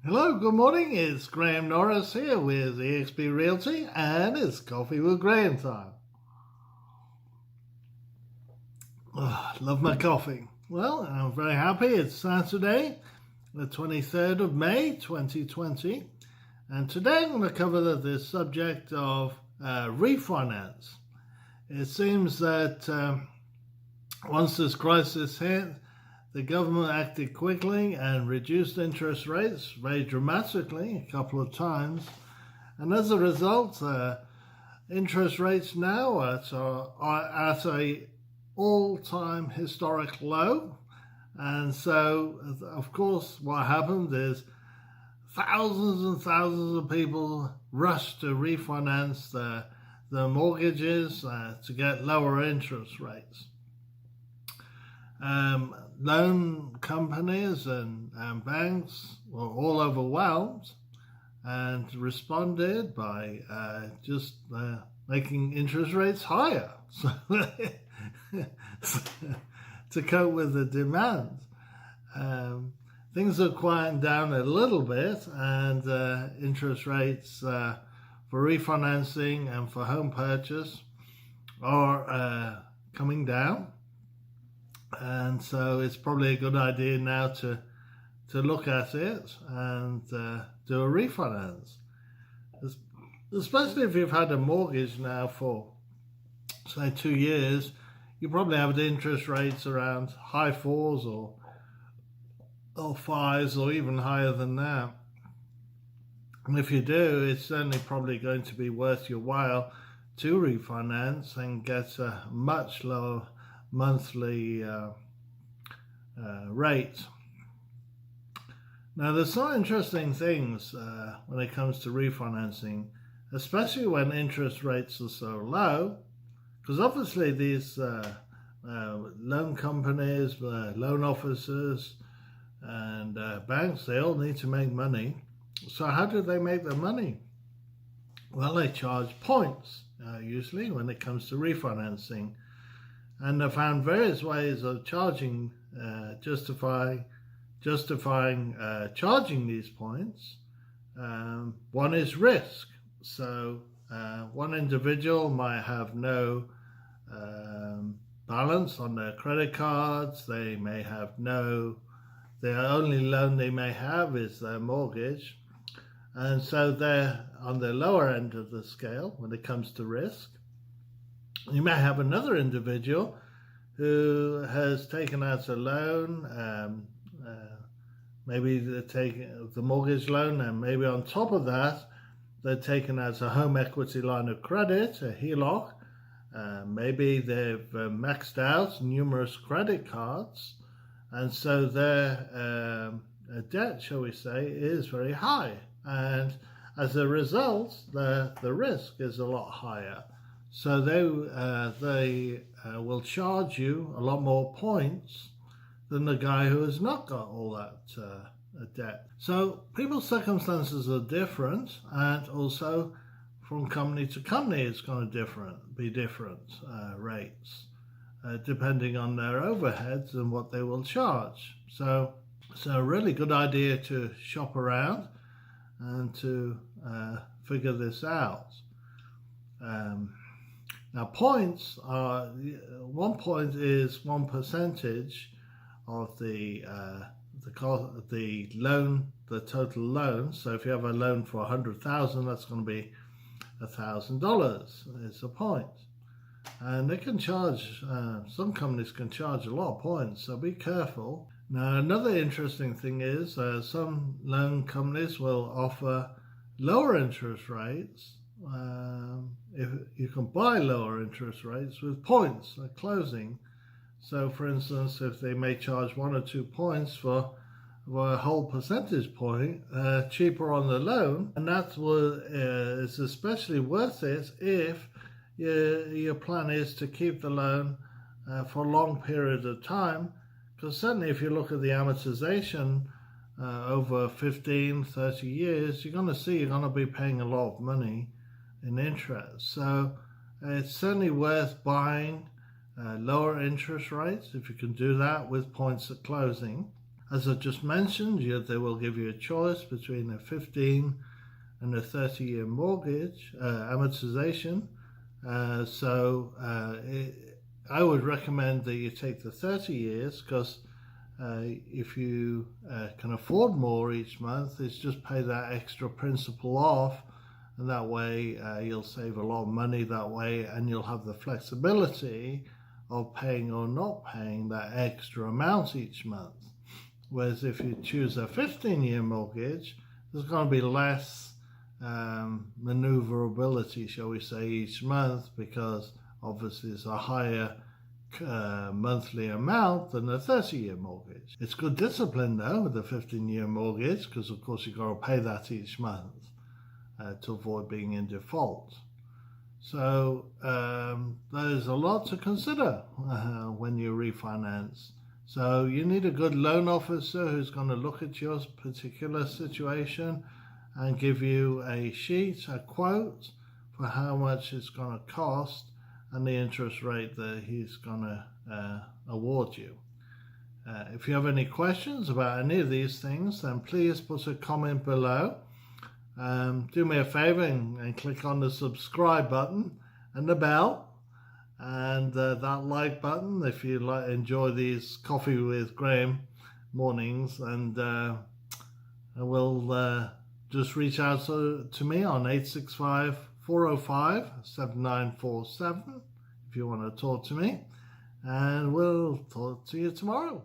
Hello, good morning. It's Graham Norris here with eXp Realty, and it's Coffee with Graham time. Love my coffee. Well, I'm very happy. It's Saturday, the 23rd of May, 2020, and today I'm going to cover the subject of refinance. It seems that once this crisis hit, the government acted quickly and reduced interest rates very dramatically a couple of times. And as a result, interest rates now are at a all-time historic low. And so, of course, what happened is thousands and thousands of people rushed to refinance their mortgages to get lower interest rates. Loan companies and banks were all overwhelmed and responded by just making interest rates higher to cope with the demand. Things are quieting down a little bit, and interest rates for refinancing and for home purchase are coming down. And so it's probably a good idea now to look at it and do a refinance. Especially if you've had a mortgage now for, say, 2 years, you probably have the interest rates around high fours or fives or even higher than that. And if you do, it's certainly probably going to be worth your while to refinance and get a much lower monthly rate. Now, there's some interesting things when it comes to refinancing, especially when interest rates are so low, because obviously these loan companies, loan officers, and banks, they all need to make money. So how do they make their money? Well, they charge points, usually, when it comes to refinancing. And I found various ways of charging, justifying charging these points. One is risk. So one individual might have no balance on their credit cards. They may have their only loan they may have is their mortgage. And so they're on the lower end of the scale when it comes to risk. You may have another individual who has taken out a loan, maybe they're taking the mortgage loan, and maybe on top of that, they're taking out a home equity line of credit, a HELOC. Maybe they've maxed out numerous credit cards, and so their debt, shall we say, is very high. And as a result, the risk is a lot higher. So they will charge you a lot more points than the guy who has not got all that debt. So people's circumstances are different, and also from company to company it's going to be different rates depending on their overheads and what they will charge. So it's a really good idea to shop around and to figure this out. Now, points are, 1 point is 1% of the loan, the total loan. So if you have a loan for $100,000, that's going to be $1,000. It's a point, and they can charge. Some companies can charge a lot of points, so be careful. Now, another interesting thing is some loan companies will offer lower interest rates. If you can buy lower interest rates with points at closing. So, for instance, if they may charge 1 or 2 points for a whole percentage point cheaper on the loan, and that is especially worth it if your plan is to keep the loan for a long period of time. Because certainly, if you look at the amortization over 15, 30 years, you're going to see you're going to be paying a lot of money in interest. So it's certainly worth buying lower interest rates if you can do that with points at closing. As I just mentioned, they will give you a choice between a 15 and a 30-year mortgage amortization. I would recommend that you take the 30 years because if you can afford more each month, it's just pay that extra principal off, and that way you'll save a lot of money that way, and you'll have the flexibility of paying or not paying that extra amount each month. Whereas if you choose a 15-year mortgage, there's going to be less maneuverability, shall we say, each month, because obviously it's a higher monthly amount than a 30-year mortgage. It's good discipline though with the 15-year mortgage, because of course you've got to pay that each month to avoid being in default. So there's a lot to consider when you refinance. So you need a good loan officer who's going to look at your particular situation and give you a sheet, a quote for how much it's going to cost and the interest rate that he's going to award you. If you have any questions about any of these things, then please put a comment below. Do me a favor and click on the subscribe button and the bell and that like button if you enjoy these Coffee with Graham mornings, and will just reach out to me on 865-405-7947 if you want to talk to me, and we'll talk to you tomorrow.